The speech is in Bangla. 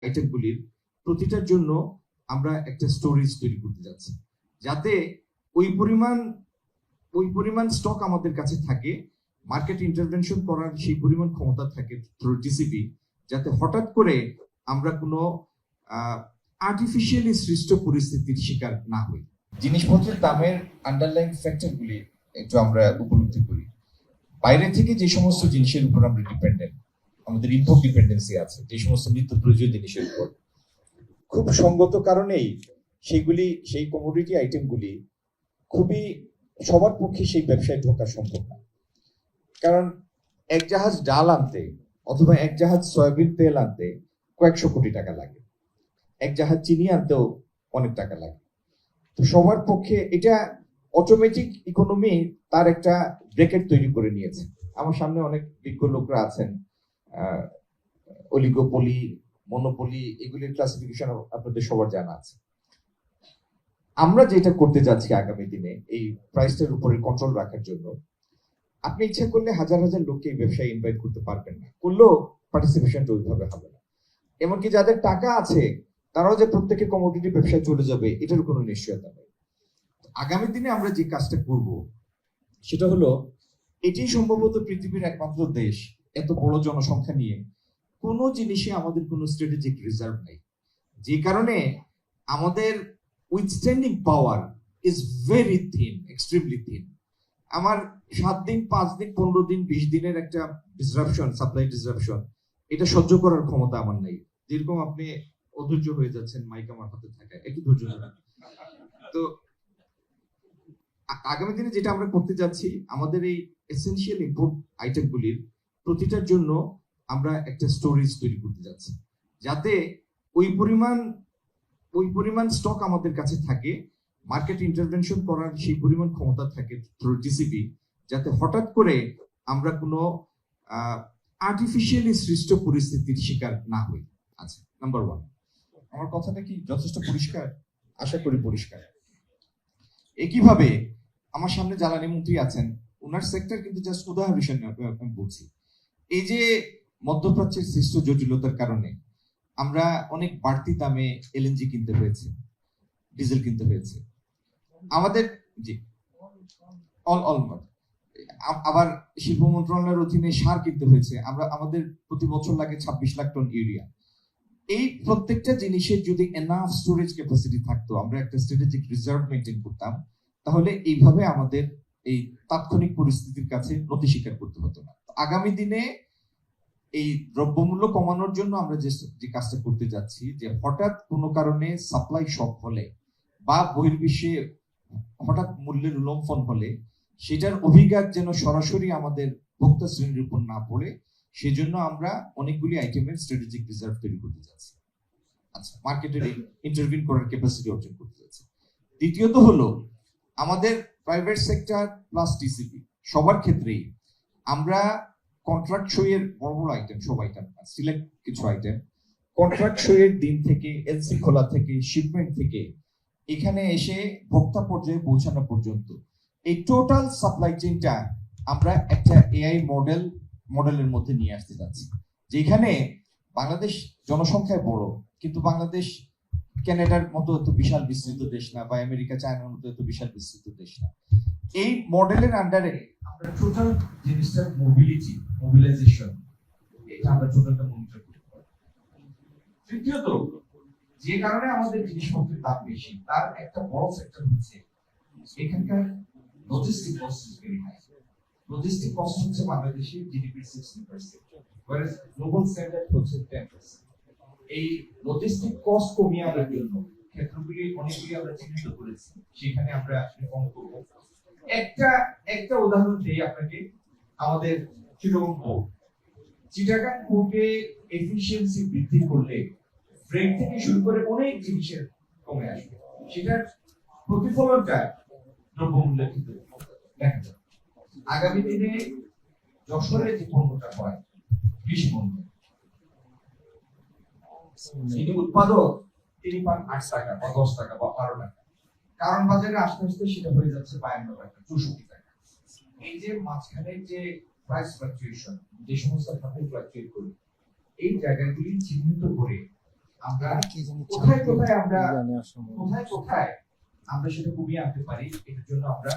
আইটেমগুলির প্রতিটার জন্য আমরা একটা স্টোরেজ তৈরি করতে যাচ্ছি, যাতে ওই পরিমাণ স্টক আমাদের কাছে থাকে, মার্কেট ইন্টারভেনশন করার সেই পরিমাণ ক্ষমতা থাকে থ্রু ডিসিপি, যাতে হঠাৎ করে আমরা কোনো আর্টিফিশিয়ালি সৃষ্ট পরিস্থিতির শিকার না হই। জিনিসপত্রের দামের আন্ডারলাইন ফ্যাক্টরগুলি একটু আমরা উপলব্ধি করি। বাইরে থেকে যে সমস্ত জিনিসের উপর আমরা ডিপেন্ডেন্ট, আমাদের ইনপুট ডিপেন্ডেন্সি আছে যে সমস্ত নিত্য প্রয়োজনীয় জিনিসের উপর, খুব সঙ্গত কারণেই সেই কমোডিটি আইটেমগুলি খুবই সবার পক্ষে সেই ব্যবসায় ঢোকা সম্ভব না। কারণ এক জাহাজ ডাল আনতে অথবা এক জাহাজ সয়াবিন তেল আনতে কয়েকশো কোটি টাকা লাগে, এক জাহাজ চিনি আনতেও অনেক টাকা লাগে। তো সবার পক্ষে এটা অটোমেটিক ইকোনমি তার একটা ব্রেকেট তৈরি করে নিয়েছে। আমার সামনে অনেক বিজ্ঞ লোকরা আছেন, অলিগোপলি, মনোপলি, এগুলির ক্লাসিফিকেশন আপনাদের সবার জানা আছে। আমরা যেটা করতে যাচ্ছি আগামী দিনে এই প্রাইসটার উপরে কন্ট্রোল রাখার জন্য, আপনি ইচ্ছা করলে হাজার হাজার লোককে এই ব্যবসায় ইনভাইট করতে পারবেন না, করলেও পার্টিসিপেশনটা ওইভাবে হবে না। এমনকি যাদের টাকা আছে তারাও যে প্রত্যেকে কমোডিটি ব্যবসায় চলে যাবে এটার কোনো নিশ্চয়তা নেই। আগামী দিনে আমরা যে কাজটা করব সেটা হলো, এটি সম্ভবত পৃথিবীর একমাত্র দেশ এত বড় জনসংখ্যা নিয়ে কোনো জিনিসে আমাদের কোনো স্ট্র্যাটেজিক রিজার্ভ নেই, যে কারণে আমাদের withstanding power is very thin, extremely thin. আমার 7 দিন, 5 দিন, 15 দিন, 20 দিনের একটা ডিসরাপশন, সাপ্লাই ডিসরাপশন, এটা সহ্য করার ক্ষমতা আমার নেই। যেরকম আপনি অধৈর্য হয়ে যাচ্ছেন মাইক আমার হাতে থাকায়, একটু ধৈর্য ধরেন। তো আগামী দিনে যেটা আমরা করতে যাচ্ছি, আমাদের এই এসেনশিয়াল ইম্পোর্ট আইটেমগুলির প্রতিটার জন্য আমরা একটা স্টোরেজ তৈরি করতে যাচ্ছি, যাতে ওই পরিমাণ স্টক আমাদের কাছে থাকে, মার্কেট ইন্টারভেনশন করার সেই পরিমাণ ক্ষমতা থাকে থ্রু ডিসিপি, যাতে হঠাৎ করে আমরা কোনো আর্টিফিশিয়ালি সৃষ্ট পরিস্থিতির শিকার না হই। আচ্ছা, নাম্বার 1। আমার কথাটা কি যথেষ্ট পরিষ্কার? আশা করি পরিষ্কার। একইভাবে আমার সামনে জ্বালানি মন্ত্রী আছেন, ওনার সেক্টর কিন্তু জাস্ট উদাহরণ হিসেবে আমি বলছি। এই যে মধ্যপ্রাচ্যের সৃষ্ট জটিলতার কারণে আমরা অনেক বাড়তি দামে এলএনজি কিনতে হয়েছে, ডিজেল কিনতে হয়েছে আমাদের। জি, আবার শিল্প মন্ত্রণালয়ের অধীনে সার কিনতে হয়েছে, আমাদের প্রতি বছর লাগে 26 লাখ টন ইউরিয়া। এই প্রত্যেকটা জিনিসের যদি এনাফ স্টোরেজ ক্যাপাসিটি থাকতো, আমরা একটা স্ট্র্যাটেজিক রিজার্ভ মেনটেন করতাম, তাহলে এইভাবে আমাদের এই তাৎক্ষণিক পরিস্থিতির কাছে নতি স্বীকার করতে হতো না। আগামী দিনে এই দ্রব্যমূল্য কমানোর জন্য আমরা যে কাজটা করতে যাচ্ছি, যে হঠাৎ কোনো কারণে সাপ্লাই শক হলে বা বহির্বিশ্বে হঠাৎ মূল্যের উল্লম্ফন হলে সেটার অভিঘাত যেন সরাসরি আমাদের ভোক্তা শ্রেণীর উপর না পড়ে, সেজন্য আমরা অনেকগুলি আইটেমের স্ট্র্যাটেজিক রিজার্ভ তৈরি করতে যাচ্ছি। আচ্ছা, মার্কেটের ইন্টারভিন করার ক্যাপাসিটি অর্জন করতে যাচ্ছি। দ্বিতীয়ত হলো, আমাদের প্রাইভেট সেক্টর প্লাস টিসিপি সবার ক্ষেত্রেই আমরা কন্ট্রাক্ট সইয়ের বড় বড় আইটেম, সব আইটেম সিলেক্ট কিছু আইটেম, কন্ট্রাক্ট সইয়ের দিন থেকে, এলসি খোলা থেকে, শিপমেন্ট থেকে এখানে এসে ভোক্তা পর্যায়ে পৌঁছানো পর্যন্ত এই টোটাল সাপ্লাই চেইনটা আমরা একটা এআই মডেলের মধ্যে নিয়ে আসতে যাচ্ছি, যেখানে বাংলাদেশ জনসংখ্যায় বড়, কিন্তু বাংলাদেশ কানাডার মতো এত বিশাল বিস্তৃত দেশ না, বা আমেরিকা চায়নার মতো এত বিশাল বিস্তৃত দেশ না। এই মডেলের আন্ডারে আমরা টোটাল জিনিসটার মোবিলাইজেশন, এটা আমরা টোটালটা মনিটর করতে পারি। তৃতীয়ত, যে কারণে আমাদের জিনিসপত্রের দাম বেশি, তার একটা বড় ফ্যাক্টর হচ্ছে এখানকার logistic cost is very high. Logistic cost হচ্ছে বাংলাদেশের জিডিপির 60%, whereas গ্লোবাল স্ট্যান্ডার্ড হচ্ছে 10%। এই লজিস্টিক কস্ট কমিয়ে আনার জন্য ক্ষেত্রগুলি অনেকগুলি আমরা চিহ্নিত করেছি, সেখানে আমরা রিফর্ম করব। একটা উদাহরণ দিই আপনাকে, আমাদের চিটাগাং পোর্টে এফিশিয়েন্সি বৃদ্ধি করলে ফ্রেট থেকে শুরু করে অনেক জিনিসের কমে আসবে, সেটার প্রতিফলনটা দ্রব্যমূল্যে কিন্তু দেখা যাবে। আগামী দিনে যশোরে যে পণ্যটা হয় কৃষি পণ্য, যিনি উৎপাদক তিনি পান 8 টাকা বা 10 টাকা বা 12 টাকা, কারণ বাজারে আস্তে আস্তে সেটা হয়ে যাচ্ছে 52 টাকা, 64 টাকা। এই যে মাঝখানে যে প্রাইস ফ্লাকচুয়েশন, যে সমস্ত খাতে ফ্লাকচুয়েট করে, এই জায়গাগুলি চিহ্নিত করে আমরা কোথায় কোথায় আমরা সেটা কমিয়ে আনতে পারি, এটার জন্য আমরা